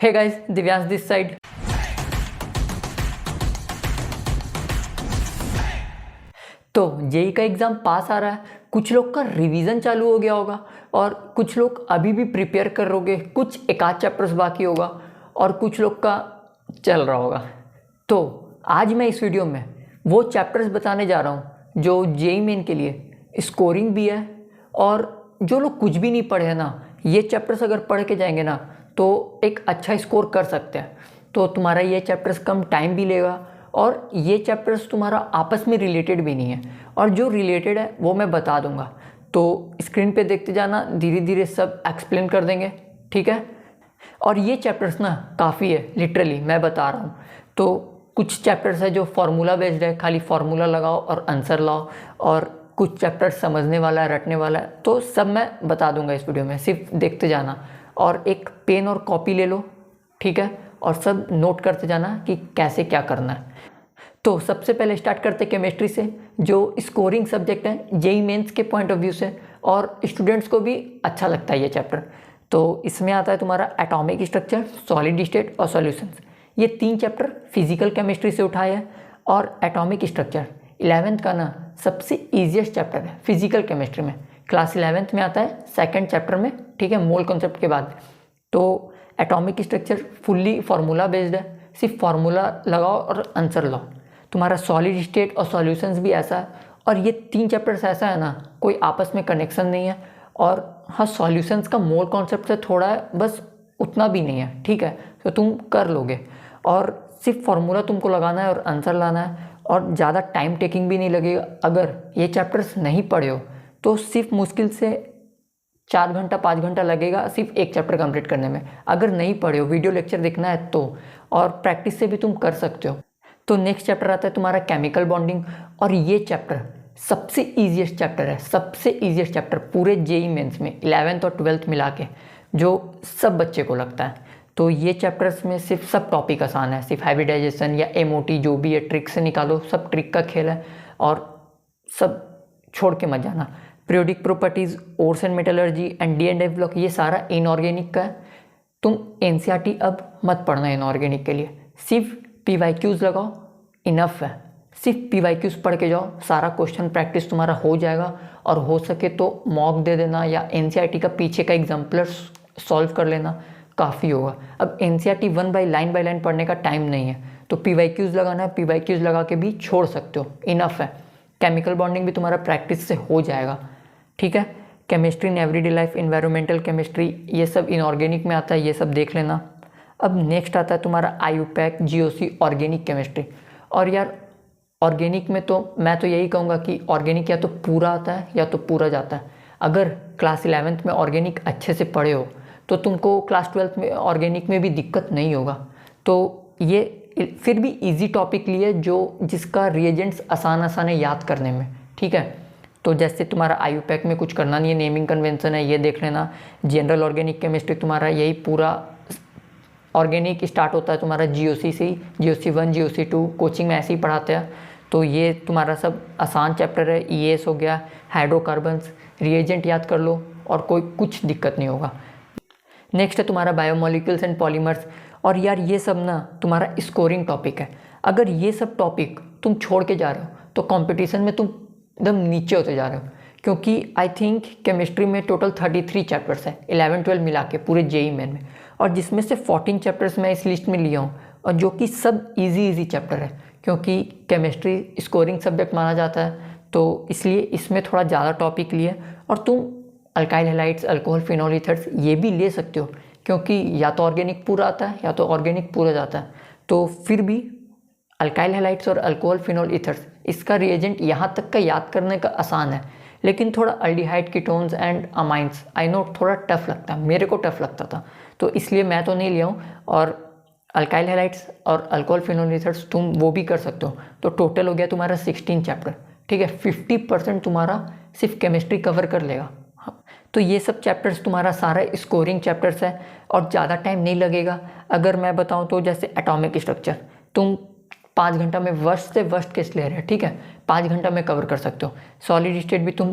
Hey guys, Divyansh this side. तो JE का exam पास आ रहा है। कुछ लोग का रिवीजन चालू हो गया होगा और कुछ लोग अभी भी प्रिपेयर कर रहोगे, कुछ एक आध चैप्टर्स बाकी होगा और कुछ लोग का चल रहा होगा। तो आज मैं इस वीडियो में वो चैप्टर्स बताने जा रहा हूँ जो जेई मेन के लिए स्कोरिंग भी है, और जो लोग कुछ भी नहीं पढ़े हैं ना, ये चैप्टर्स अगर पढ़ के जाएंगे ना तो एक अच्छा स्कोर कर सकते हैं। तो तुम्हारा ये चैप्टर्स कम टाइम भी लेगा और ये चैप्टर्स तुम्हारा आपस में रिलेटेड भी नहीं है, और जो रिलेटेड है वो मैं बता दूंगा। तो स्क्रीन पे देखते जाना, धीरे धीरे सब एक्सप्लेन कर देंगे, ठीक है। और ये चैप्टर्स ना काफ़ी है, लिटरली मैं बता रहा हूँ। तो कुछ चैप्टर्स है जो फार्मूला बेस्ड है, खाली फार्मूला लगाओ और आंसर लाओ, और कुछ चैप्टर समझने वाला है, रटने वाला है। तो सब मैं बता दूंगा इस वीडियो में, सिर्फ देखते जाना और एक पेन और कॉपी ले लो, ठीक है, और सब नोट करते जाना कि कैसे क्या करना है। तो सबसे पहले स्टार्ट करते केमिस्ट्री से, जो स्कोरिंग सब्जेक्ट है जेई मेंस के पॉइंट ऑफ व्यू से, और स्टूडेंट्स को भी अच्छा लगता है ये चैप्टर। तो इसमें आता है तुम्हारा एटॉमिक स्ट्रक्चर, सॉलिड स्टेट और सॉल्यूशंस। ये 3 चैप्टर फिजिकल केमिस्ट्री से उठाए हैं, और एटॉमिक स्ट्रक्चर 11th का ना सबसे ईजिएस्ट चैप्टर है फिजिकल केमिस्ट्री में। क्लास 11th में आता है सेकंड चैप्टर में, ठीक है, मोल कॉन्सेप्ट के बाद। तो atomic structure fully formula based है, सिर्फ फार्मूला लगाओ और आंसर लाओ। तुम्हारा सॉलिड स्टेट और सॉल्यूशंस भी ऐसा है, और ये 3 चैप्टर्स ऐसा है ना, कोई आपस में कनेक्शन नहीं है। और हाँ, सॉल्यूशंस का मोल कॉन्सेप्ट से थोड़ा है, बस उतना भी नहीं है, ठीक है, तो तुम कर लोगे। और सिर्फ फार्मूला तुमको लगाना है और आंसर लाना है, और ज़्यादा टाइम टेकिंग भी नहीं लगेगा। अगर ये चैप्टर्स नहीं पढ़े हो तो सिर्फ मुश्किल से 4 घंटा 5 घंटा लगेगा सिर्फ एक चैप्टर कंप्लीट करने में, अगर नहीं पढ़े हो, वीडियो लेक्चर देखना है तो। और प्रैक्टिस से भी तुम कर सकते हो। तो नेक्स्ट चैप्टर आता है तुम्हारा केमिकल बॉन्डिंग, और ये चैप्टर सबसे ईजिएस्ट चैप्टर है, सबसे ईजिएस्ट चैप्टर पूरे जेई मेंस में 11th और 12th मिला के, जो सब बच्चे को लगता है। तो ये चैप्टर्स में सिर्फ सब टॉपिक आसान है, सिर्फ हाइब्रिडाइजेशन या एमओटी जो भी है ट्रिक से निकालो, सब ट्रिक का खेल है, और सब छोड़ के मत जाना। Periodic properties, ores and metallurgy and D and F block, ये सारा इनऑर्गेनिक का है। तुम एनसीईआरटी अब मत पढ़ना इनऑर्गेनिक के लिए, सिर्फ पीवाईक्यूज लगाओ, इनफ है। सिर्फ पीवाईक्यूज पढ़ के जाओ, सारा क्वेश्चन प्रैक्टिस तुम्हारा हो जाएगा। और हो सके तो मॉक दे देना या एनसीईआरटी का पीछे का एग्जाम्पलर सॉल्व कर लेना, काफ़ी होगा। अब एनसीईआरटी बाय लाइन पढ़ने का टाइम नहीं है, तो पीवाईक्यूज लगाना है, पीवाईक्यूज लगा के भी छोड़ सकते हो, इनफ है। केमिकल बॉन्डिंग भी तुम्हारा प्रैक्टिस से हो जाएगा, ठीक है। Chemistry in everyday life, environmental chemistry, ये सब इनऑर्गेनिक में आता है, ये सब देख लेना। अब नेक्स्ट आता है तुम्हारा आईयूपैक, जीओसी, ऑर्गेनिक केमिस्ट्री। और यार ऑर्गेनिक में तो मैं तो यही कहूँगा कि ऑर्गेनिक या तो पूरा आता है या तो पूरा जाता है। अगर क्लास 11th में ऑर्गेनिक अच्छे से पढ़े हो तो तुमको क्लास 12th में ऑर्गेनिक में भी दिक्कत नहीं होगा। तो ये फिर भी इजी टॉपिक लिए जो जिसका रिएजेंट्स आसान है याद करने में, ठीक है। तो जैसे तुम्हारा आईयूपैक में कुछ करना नहीं है, नेमिंग कन्वेंशन है, ये देख लेना। जनरल ऑर्गेनिक केमिस्ट्री तुम्हारा यही पूरा ऑर्गेनिक स्टार्ट होता है तुम्हारा जीओसी से ही, जीओसी 1 जीओसी 2 कोचिंग में ऐसे ही पढ़ाते हैं। तो ये तुम्हारा सब आसान चैप्टर है। ईएस हो गया, हाइड्रोकार्बन्स, रिएजेंट याद कर लो और कोई कुछ दिक्कत नहीं होगा। नेक्स्ट है तुम्हारा बायोमोलिक्यूल्स एंड पॉलीमर्स, और यार ये सब ना तुम्हारा स्कोरिंग टॉपिक है। अगर ये सब टॉपिक तुम छोड़ के जा रहे हो तो कंपटीशन में तुम एकदम नीचे होते जा रहे हो, क्योंकि आई थिंक केमिस्ट्री में टोटल 33 चैप्टर्स है 11-12 मिला के पूरे जेई मेन में, और जिसमें से 14 चैप्टर्स मैं इस लिस्ट में लिया हूँ, और जो कि सब इजी चैप्टर है, क्योंकि केमिस्ट्री स्कोरिंग सब्जेक्ट माना जाता है, तो इसलिए इसमें थोड़ा ज़्यादा टॉपिक लिए। और तुम alkyl halides, alcohol, phenol ethers ये भी ले सकते हो, क्योंकि या तो ऑर्गेनिक पूरा आता है या तो ऑर्गेनिक पूरा जाता है। तो फिर भी अल्काइल हैलाइड्स और अल्कोहल, फिनॉल ईथर्स, इसका रिएजेंट यहाँ तक का याद करने का आसान है, लेकिन थोड़ा aldehyde, ketones and amines, I know थोड़ा टफ लगता है, मेरे को टफ लगता था, तो इसलिए मैं तो नहीं लिया हूँ। और अल्काइल हैलाइड्स और अल्कोहल, फिनॉल ईथर्स तुम वो भी कर सकते हो। तो टोटल हो गया तुम्हारा 16 चैप्टर, ठीक है। 50% तुम्हारा सिर्फ केमिस्ट्री कवर कर लेगा। तो ये सब चैप्टर्स तुम्हारा सारा स्कोरिंग चैप्टर्स है, और ज़्यादा टाइम नहीं लगेगा। अगर मैं बताऊं तो जैसे एटॉमिक स्ट्रक्चर तुम 5 घंटा में वर्स्ट से वर्स्ट केस ले रहे हैं, ठीक है, 5 घंटा में कवर कर सकते हो। सॉलिड स्टेट भी तुम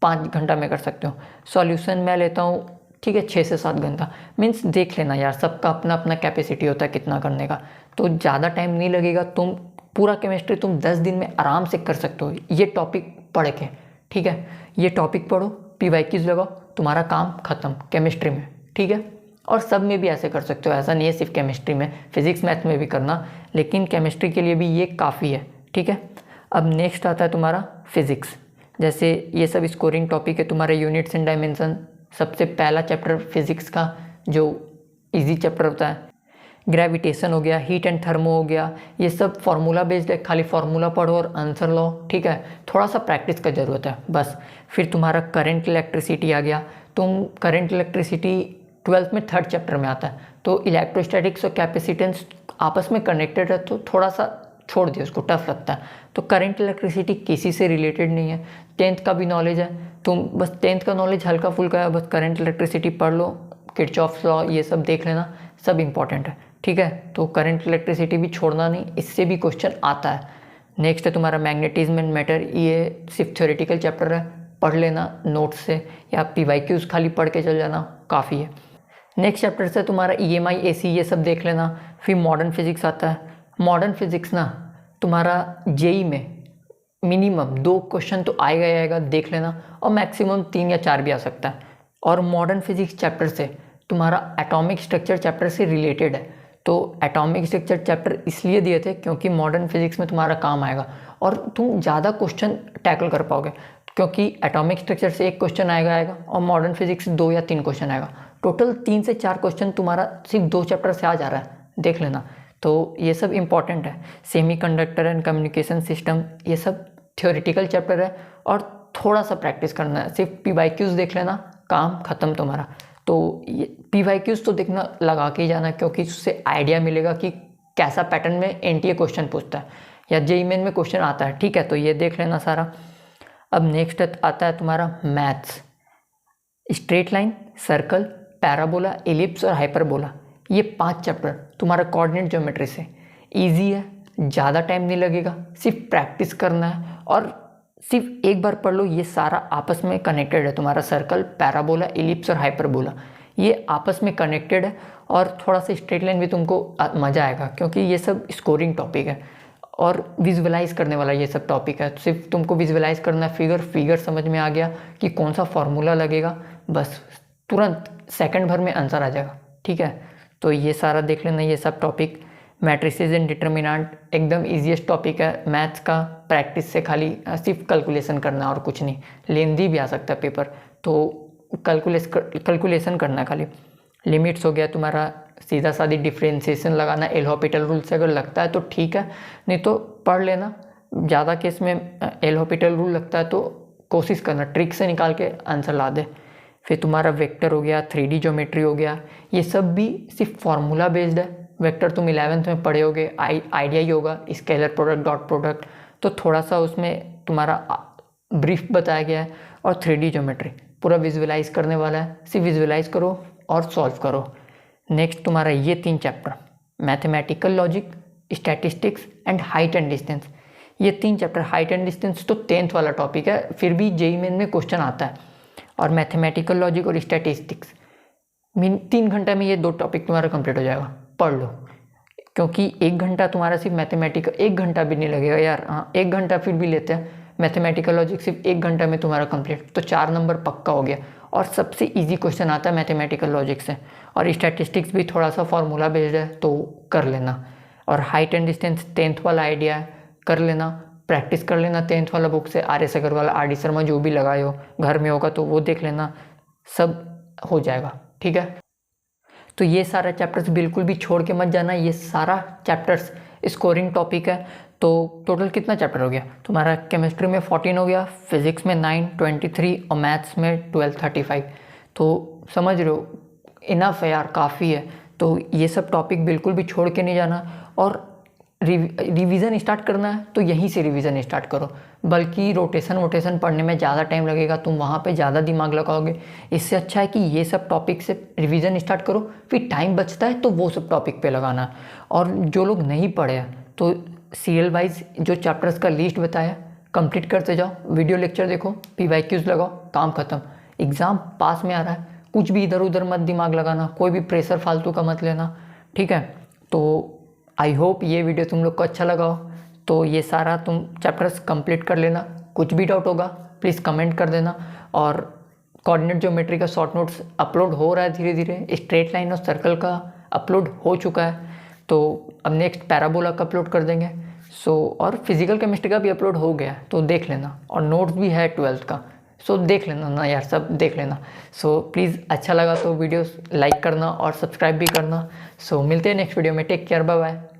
5 घंटा में कर सकते हो। सॉल्यूशन मैं लेता हूँ ठीक है, 6 से 7 घंटा। मीन्स देख लेना यार, सबका अपना अपना कैपेसिटी होता है कितना करने का, तो ज़्यादा टाइम नहीं लगेगा। तुम पूरा केमिस्ट्री तुम 10 दिन में आराम से कर सकते हो ये टॉपिक पढ़ के, ठीक है। ये टॉपिक पढ़ो, PYQs लगाओ, तुम्हारा काम ख़त्म केमिस्ट्री में, ठीक है। और सब में भी ऐसे कर सकते हो, ऐसा नहीं है सिर्फ केमिस्ट्री में, फिजिक्स मैथ में भी करना, लेकिन केमिस्ट्री के लिए भी ये काफ़ी है, ठीक है। अब नेक्स्ट आता है तुम्हारा फिज़िक्स। जैसे ये सब स्कोरिंग टॉपिक है तुम्हारे, यूनिट्स एंड डायमेंशन। सबसे पहला चैप्टर फिज़िक्स का जो इजी चैप्टर होता है, ग्रेविटेशन हो गया, हीट एंड थर्मो हो गया, ये सब फार्मूला बेस्ड है, खाली फार्मूला पढ़ो और आंसर लो, ठीक है। थोड़ा सा प्रैक्टिस का ज़रूरत है बस। फिर तुम्हारा करंट इलेक्ट्रिसिटी आ गया। तुम करंट इलेक्ट्रिसिटी 12th में 3rd चैप्टर में आता है, तो इलेक्ट्रोस्टैटिक्स और कैपेसिटेंस आपस में कनेक्टेड है, तो थोड़ा सा छोड़ दिया, उसको टफ लगता है। तो करंट इलेक्ट्रिसिटी किसी से रिलेटेड नहीं है, 10th का भी नॉलेज है, तुम बस 10th का नॉलेज हल्का फुल्का है, बस करंट इलेक्ट्रिसिटी पढ़ लो, किरचॉफ्स लॉ ये सब देख लेना, सब इंपॉर्टेंट है, ठीक है। तो करंट इलेक्ट्रिसिटी भी छोड़ना नहीं, इससे भी क्वेश्चन आता है। नेक्स्ट है तुम्हारा मैग्नेटिज्म एंड मैटर, ये सिर्फ थ्योरेटिकल चैप्टर है, पढ़ लेना नोट्स से, या PYQs खाली पढ़ के चल जाना, काफ़ी है। नेक्स्ट चैप्टर से तुम्हारा EMI AC ये सब देख लेना। फिर मॉडर्न फिजिक्स आता है। मॉडर्न फिजिक्स ना तुम्हारा JEE में मिनिमम 2 क्वेश्चन तो आएगा ही आएगा, देख लेना, और मैक्सिमम 3 या 4 भी आ सकता है। और मॉडर्न फिजिक्स चैप्टर से तुम्हारा एटॉमिक स्ट्रक्चर चैप्टर से रिलेटेड है, तो एटॉमिक स्ट्रक्चर चैप्टर इसलिए दिए थे क्योंकि मॉडर्न फिजिक्स में तुम्हारा काम आएगा और तुम ज़्यादा क्वेश्चन टैकल कर पाओगे, क्योंकि एटॉमिक स्ट्रक्चर से 1 क्वेश्चन आएगा और मॉडर्न फिजिक्स 2 या 3 क्वेश्चन आएगा। टोटल 3 से 4 क्वेश्चन तुम्हारा सिर्फ 2 चैप्टर से आ जा रहा है, देख लेना। तो ये सब इंपॉर्टेंट है। सेमीकंडक्टर एंड कम्युनिकेशन सिस्टम, ये सब थ्योरेटिकल चैप्टर है और थोड़ा सा प्रैक्टिस करना है, सिर्फ PYQs देख लेना, काम ख़त्म तुम्हारा। तो ये PYQs तो देखना लगा के ही जाना, क्योंकि उससे आइडिया मिलेगा कि कैसा पैटर्न में NTA क्वेश्चन पूछता है या JEE मेन में क्वेश्चन आता है, ठीक है। तो ये देख लेना सारा। अब नेक्स्ट आता है तुम्हारा maths, straight line, circle, parabola, ellipse और हाइपरबोला, ये 5 चैप्टर तुम्हारा कोऑर्डिनेट ज्योमेट्री से इजी है, ज़्यादा टाइम नहीं लगेगा, सिर्फ प्रैक्टिस करना है और सिर्फ एक बार पढ़ लो। ये सारा आपस में कनेक्टेड है, तुम्हारा सर्कल, पैराबोला, एलिप्स और हाइपरबोला ये आपस में कनेक्टेड है। और थोड़ा सा स्ट्रेट लाइन भी तुमको मज़ा आएगा, क्योंकि ये सब स्कोरिंग टॉपिक है और विजुअलाइज करने वाला ये सब टॉपिक है। सिर्फ तुमको विजुअलाइज करना है, फिगर समझ में आ गया कि कौन सा फॉर्मूला लगेगा, बस तुरंत सेकंड भर में आंसर आ जाएगा, ठीक है। तो ये सारा देख लेना, ये सब टॉपिक। मैट्रिसेस एंड डिटर्मिनेंट एकदम ईजीएस्ट टॉपिक है मैथ्स का, प्रैक्टिस से खाली सिर्फ कैलकुलेशन करना और कुछ नहीं, लेंदी भी आ सकता है पेपर, तो कैलकुलेशन करना खाली। लिमिट्स हो गया तुम्हारा, सीधा सादी डिफ्रेंशिएशन लगाना, एल-हॉपिटल रूल से अगर लगता है तो ठीक है, नहीं तो पढ़ लेना। ज़्यादा केस में एल-हॉपिटल रूल लगता है तो कोशिश करना ट्रिक से निकाल के आंसर ला दे। फिर तुम्हारा वेक्टर हो गया, 3D ज्योमेट्री हो गया, ये सब भी सिर्फ फार्मूला बेस्ड है। वेक्टर तुम 11th में पढ़े होगे, आइडिया ही होगा, स्केलर प्रोडक्ट, डॉट प्रोडक्ट, तो थोड़ा सा उसमें तुम्हारा ब्रीफ बताया गया है। और 3D ज्योमेट्री पूरा विजुअलाइज करने वाला है, सिर्फ विजुअलाइज करो और सॉल्व करो। नेक्स्ट तुम्हारा ये 3 chapter, mathematical logic, statistics and height and distance, ये 3 चैप्टर। हाइट एंड डिस्टेंस तो 10th वाला टॉपिक है, फिर भी JEE मेन में क्वेश्चन आता है। और मैथमेटिकल लॉजिक और स्टैटिस्टिक्स 3 घंटे में ये 2 टॉपिक तुम्हारा कंप्लीट हो जाएगा, पढ़ लो। क्योंकि 1 घंटा तुम्हारा सिर्फ मैथमेटिकल, 1 घंटा भी नहीं लगेगा यार, हाँ 1 घंटा फिर भी लेते हैं। मैथमेटिकल लॉजिक सिर्फ 1 घंटा में तुम्हारा कंप्लीट, तो 4 नंबर पक्का हो गया। और सबसे इजी क्वेश्चन आता है मैथमेटिकल लॉजिक से। और स्टैटिस्टिक्स भी थोड़ा सा फार्मूला बेस्ड है, तो कर लेना। और हाइट एंड डिस्टेंस 10th वाला आइडिया है, कर लेना, प्रैक्टिस कर लेना 10th वाला बुक से। RS अग्रवाल, RD शर्मा जो भी लगाए हो, घर में होगा तो वो देख लेना, सब हो जाएगा, ठीक है। तो ये सारा चैप्टर्स बिल्कुल भी छोड़ के मत जाना, ये सारा चैप्टर्स स्कोरिंग टॉपिक है। तो टोटल कितना चैप्टर हो गया तुम्हारा? केमिस्ट्री में 14 हो गया, फिजिक्स में 9, 23 और मैथ्स में 12, 35। तो समझ रहे हो, इनफ है यार, काफ़ी है। तो ये सब टॉपिक बिल्कुल भी छोड़ के नहीं जाना। और रिवीजन स्टार्ट करना है तो यहीं से रिवीजन स्टार्ट करो, बल्कि रोटेशन पढ़ने में ज़्यादा टाइम लगेगा, तुम वहाँ पे ज़्यादा दिमाग लगाओगे। इससे अच्छा है कि ये सब टॉपिक से रिवीजन स्टार्ट करो, फिर टाइम बचता है तो वो सब टॉपिक पे लगाना। और जो लोग नहीं पढ़े हैं तो सीरियल वाइज जो चैप्टर्स का लिस्ट बताया कंप्लीट करते जाओ, वीडियो लेक्चर देखो, PYQs लगाओ, काम ख़त्म। एग्ज़ाम पास में आ रहा है, कुछ भी इधर उधर मत दिमाग लगाना, कोई भी प्रेशर फालतू का मत लेना, ठीक है। तो आई होप ये वीडियो तुम लोग को अच्छा लगा हो। तो ये सारा तुम चैप्टर्स कंप्लीट कर लेना। कुछ भी डाउट होगा प्लीज़ कमेंट कर देना। और कोऑर्डिनेट ज्योमेट्री का शॉर्ट नोट्स अपलोड हो रहा है धीरे धीरे, स्ट्रेट लाइन और सर्कल का अपलोड हो चुका है, तो अब नेक्स्ट पैराबोला का अपलोड कर देंगे। और फिजिकल केमिस्ट्री का भी अपलोड हो गया है, तो देख लेना। और नोट्स भी है 12th का, देख लेना ना यार, सब देख लेना। प्लीज़ अच्छा लगा तो वीडियो लाइक करना और सब्सक्राइब भी करना। मिलते हैं नेक्स्ट वीडियो में। Take care, bye bye.